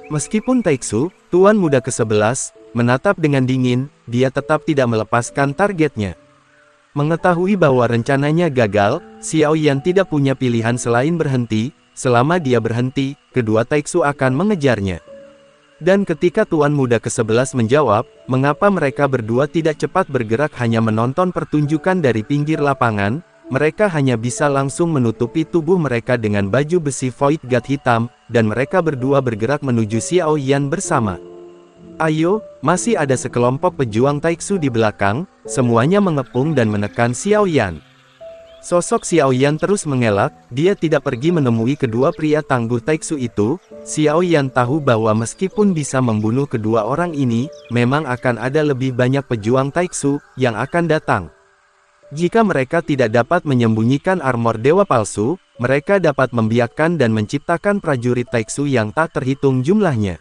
Meskipun Taiksu, tuan muda ke-11, menatap dengan dingin, dia tetap tidak melepaskan targetnya. Mengetahui bahwa rencananya gagal, Xiao Yan tidak punya pilihan selain berhenti. Selama dia berhenti, kedua Taiksu akan mengejarnya. Dan ketika tuan muda ke-11 menjawab, mengapa mereka berdua tidak cepat bergerak hanya menonton pertunjukan dari pinggir lapangan, mereka hanya bisa langsung menutupi tubuh mereka dengan baju besi Void Guard hitam, dan mereka berdua bergerak menuju Xiao Yan bersama. Ayo, masih ada sekelompok pejuang Taiksu di belakang, semuanya mengepung dan menekan Xiao Yan. Sosok Xiao Yan terus mengelak, dia tidak pergi menemui kedua pria tangguh Taiksu itu. Xiao Yan tahu bahwa meskipun bisa membunuh kedua orang ini, memang akan ada lebih banyak pejuang Taiksu yang akan datang. Jika mereka tidak dapat menyembunyikan armor dewa palsu, mereka dapat membiarkan dan menciptakan prajurit Taiksu yang tak terhitung jumlahnya.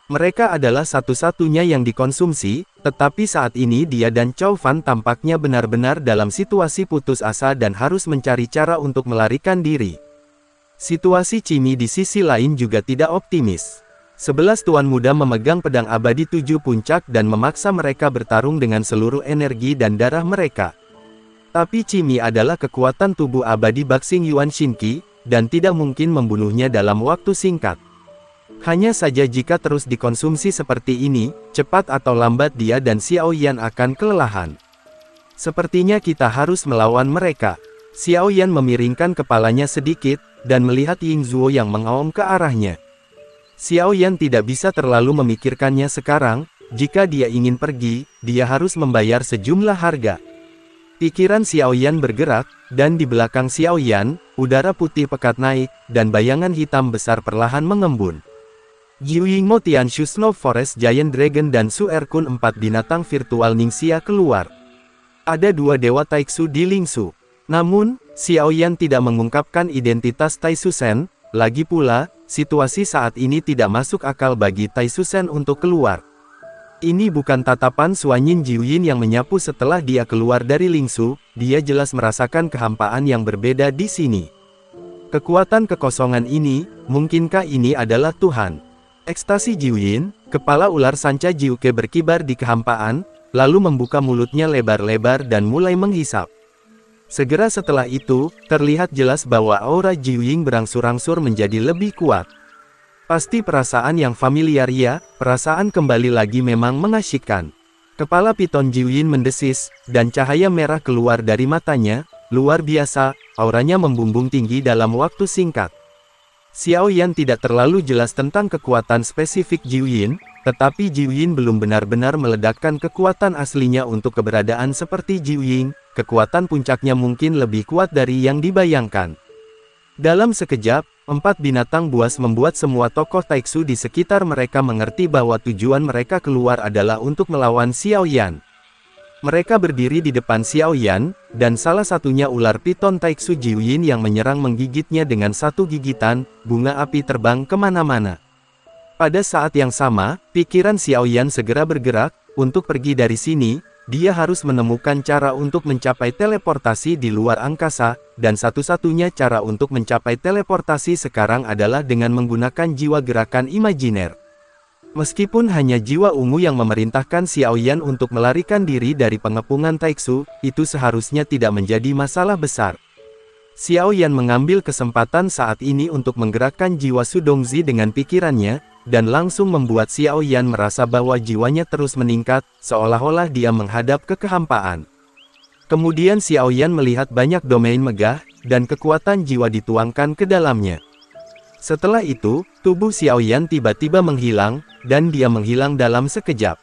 Mereka adalah satu-satunya yang dikonsumsi, tetapi saat ini dia dan Chow Fan tampaknya benar-benar dalam situasi putus asa dan harus mencari cara untuk melarikan diri. Situasi Cimi di sisi lain juga tidak optimis. 11 tuan muda memegang pedang abadi 7 puncak dan memaksa mereka bertarung dengan seluruh energi dan darah mereka. Tapi Cimi adalah kekuatan tubuh abadi Baxing Yuan Shinki, dan tidak mungkin membunuhnya dalam waktu singkat. Hanya saja jika terus dikonsumsi seperti ini, cepat atau lambat dia dan Xiao Yan akan kelelahan. Sepertinya kita harus melawan mereka. Xiao Yan memiringkan kepalanya sedikit, dan melihat Ying Zuo yang mengaum ke arahnya. Xiao Yan tidak bisa terlalu memikirkannya sekarang, jika dia ingin pergi, dia harus membayar sejumlah harga. Pikiran Xiao Yan bergerak, dan di belakang Xiao Yan, udara putih pekat naik, dan bayangan hitam besar perlahan mengembun. Jiuyingmo Tianshu Snow Forest Giant Dragon dan Su Erkun 4 binatang virtual Ningxia keluar. Ada 2 dewa Taiksu di Lingsu. Namun, Xiao Yan tidak mengungkapkan identitas Taisu Shen, lagi pula, situasi saat ini tidak masuk akal bagi Taisu Shen untuk keluar. Ini bukan tatapan Suanyin Jiuyin yang menyapu setelah dia keluar dari Lingsu, dia jelas merasakan kehampaan yang berbeda di sini. Kekuatan kekosongan ini, mungkinkah ini adalah Tuhan? Ekstasi Jiuyin, kepala ular sanca Jiuke berkibar di kehampaan, lalu membuka mulutnya lebar-lebar dan mulai menghisap. Segera setelah itu, terlihat jelas bahwa aura Jiuying berangsur-angsur menjadi lebih kuat. Pasti perasaan yang familiar ya, perasaan kembali lagi memang mengasyikkan. Kepala piton Jiuyin mendesis, dan cahaya merah keluar dari matanya, luar biasa, auranya membumbung tinggi dalam waktu singkat. Xiao Yan tidak terlalu jelas tentang kekuatan spesifik Jiuyin, tetapi Jiuyin belum benar-benar meledakkan kekuatan aslinya untuk keberadaan seperti Jiuying, kekuatan puncaknya mungkin lebih kuat dari yang dibayangkan. Dalam sekejap, 4 binatang buas membuat semua tokoh Taiksu di sekitar mereka mengerti bahwa tujuan mereka keluar adalah untuk melawan Xiao Yan. Mereka berdiri di depan Xiao Yan, dan salah satunya ular piton Taiksu Jiuyin yang menyerang menggigitnya dengan satu gigitan, bunga api terbang kemana-mana. Pada saat yang sama, pikiran Xiao Yan segera bergerak, untuk pergi dari sini, dia harus menemukan cara untuk mencapai teleportasi di luar angkasa, dan satu-satunya cara untuk mencapai teleportasi sekarang adalah dengan menggunakan jiwa gerakan imajiner. Meskipun hanya jiwa ungu yang memerintahkan Xiao Yan untuk melarikan diri dari pengepungan Taiksu, itu seharusnya tidak menjadi masalah besar. Xiao Yan mengambil kesempatan saat ini untuk menggerakkan jiwa Sudongzi dengan pikirannya, dan langsung membuat Xiao Yan merasa bahwa jiwanya terus meningkat, seolah-olah dia menghadap ke kehampaan. Kemudian Xiao Yan melihat banyak domain megah, dan kekuatan jiwa dituangkan ke dalamnya. Setelah itu, tubuh Xiao Yan tiba-tiba menghilang, dan dia menghilang dalam sekejap.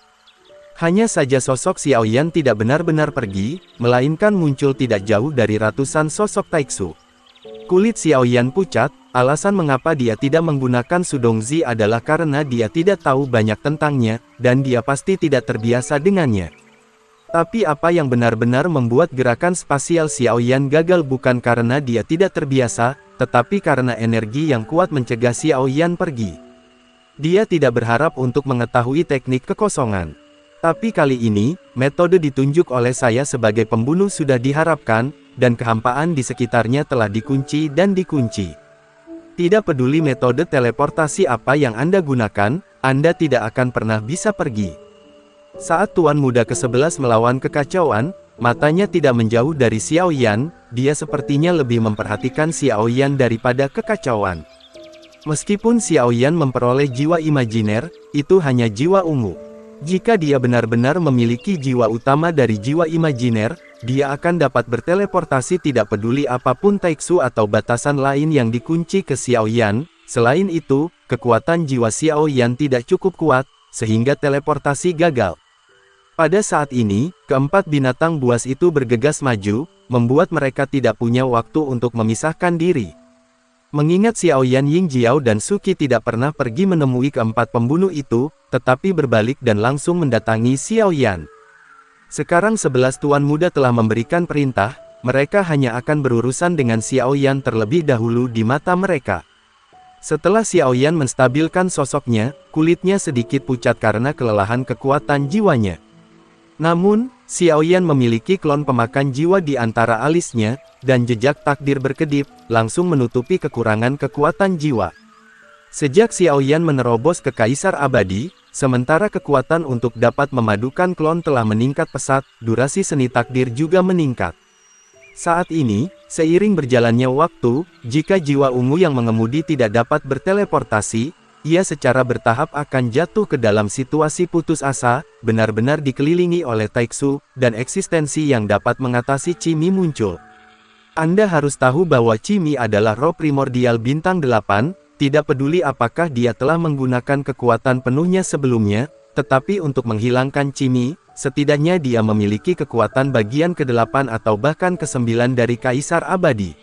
Hanya saja sosok Xiao Yan tidak benar-benar pergi, melainkan muncul tidak jauh dari ratusan sosok Taiksu. Kulit Xiao Yan pucat, alasan mengapa dia tidak menggunakan Sudongzi adalah karena dia tidak tahu banyak tentangnya, dan dia pasti tidak terbiasa dengannya. Tapi apa yang benar-benar membuat gerakan spasial Xiao Yan gagal bukan karena dia tidak terbiasa, tetapi karena energi yang kuat mencegah Xiao Yan pergi. Dia tidak berharap untuk mengetahui teknik kekosongan. Tapi kali ini, metode ditunjuk oleh saya sebagai pembunuh sudah diharapkan, dan kehampaan di sekitarnya telah dikunci dan dikunci. Tidak peduli metode teleportasi apa yang Anda gunakan, Anda tidak akan pernah bisa pergi. Saat Tuan Muda ke-11 melawan kekacauan, matanya tidak menjauh dari Xiao Yan, dia sepertinya lebih memperhatikan Xiao Yan daripada kekacauan. Meskipun Xiao Yan memperoleh jiwa imajiner, itu hanya jiwa ungu. Jika dia benar-benar memiliki jiwa utama dari jiwa imajiner, dia akan dapat berteleportasi tidak peduli apapun taiksu atau batasan lain yang dikunci ke Xiao Yan. Selain itu, kekuatan jiwa Xiao Yan tidak cukup kuat, sehingga teleportasi gagal. Pada saat ini, keempat binatang buas itu bergegas maju, membuat mereka tidak punya waktu untuk memisahkan diri. Mengingat Xiao Yan, Ying Jiao dan Suki tidak pernah pergi menemui keempat pembunuh itu, tetapi berbalik dan langsung mendatangi Xiao Yan. Sekarang 11 Tuan Muda telah memberikan perintah, mereka hanya akan berurusan dengan Xiao Yan terlebih dahulu di mata mereka. Setelah Xiao Yan menstabilkan sosoknya, kulitnya sedikit pucat karena kelelahan kekuatan jiwanya. Namun, Xiao Yan memiliki klon pemakan jiwa di antara alisnya, dan jejak takdir berkedip, langsung menutupi kekurangan kekuatan jiwa. Sejak Xiao Yan menerobos ke Kaisar Abadi, sementara kekuatan untuk dapat memadukan klon telah meningkat pesat, durasi seni takdir juga meningkat. Saat ini, seiring berjalannya waktu, jika jiwa ungu yang mengemudi tidak dapat berteleportasi, ia secara bertahap akan jatuh ke dalam situasi putus asa, benar-benar dikelilingi oleh taiksu, dan eksistensi yang dapat mengatasi Cimi muncul. Anda harus tahu bahwa Cimi adalah roh primordial bintang 8, tidak peduli apakah dia telah menggunakan kekuatan penuhnya sebelumnya, tetapi untuk menghilangkan Cimi, setidaknya dia memiliki kekuatan bagian ke-8 atau bahkan ke-9 dari Kaisar Abadi.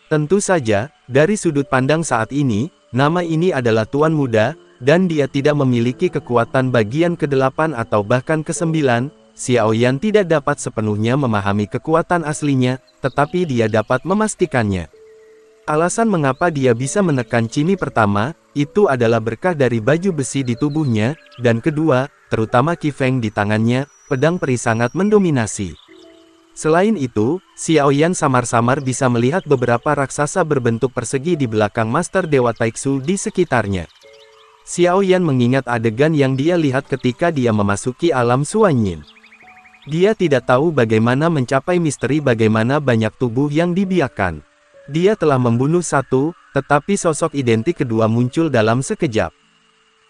Tentu saja, dari sudut pandang saat ini, nama ini adalah Tuan Muda, dan dia tidak memiliki kekuatan bagian ke-8 atau bahkan ke-9, Xiao Yan tidak dapat sepenuhnya memahami kekuatan aslinya, tetapi dia dapat memastikannya. Alasan mengapa dia bisa menekan Cimi pertama, itu adalah berkah dari baju besi di tubuhnya, dan kedua, terutama Qi Feng di tangannya, pedang peri sangat mendominasi. Selain itu, Xiao Yan samar-samar bisa melihat beberapa raksasa berbentuk persegi di belakang Master Dewa Taiksu di sekitarnya. Xiao Yan mengingat adegan yang dia lihat ketika dia memasuki alam Suanyin. Dia tidak tahu bagaimana mencapai misteri bagaimana banyak tubuh yang dibiarkan. Dia telah membunuh satu, tetapi sosok identik kedua muncul dalam sekejap.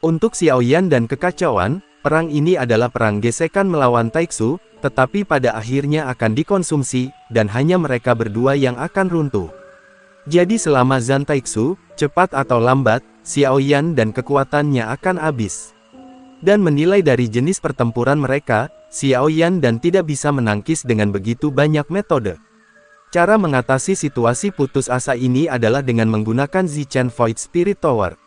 Untuk Xiao Yan dan kekacauan, perang ini adalah perang gesekan melawan taiksu, tetapi pada akhirnya akan dikonsumsi, dan hanya mereka berdua yang akan runtuh. Jadi selama Zan Taiksu, cepat atau lambat, Xiao Yan dan kekuatannya akan habis. Dan menilai dari jenis pertempuran mereka, Xiao Yan dan tidak bisa menangkis dengan begitu banyak metode. Cara mengatasi situasi putus asa ini adalah dengan menggunakan Zichen Void Spirit Tower.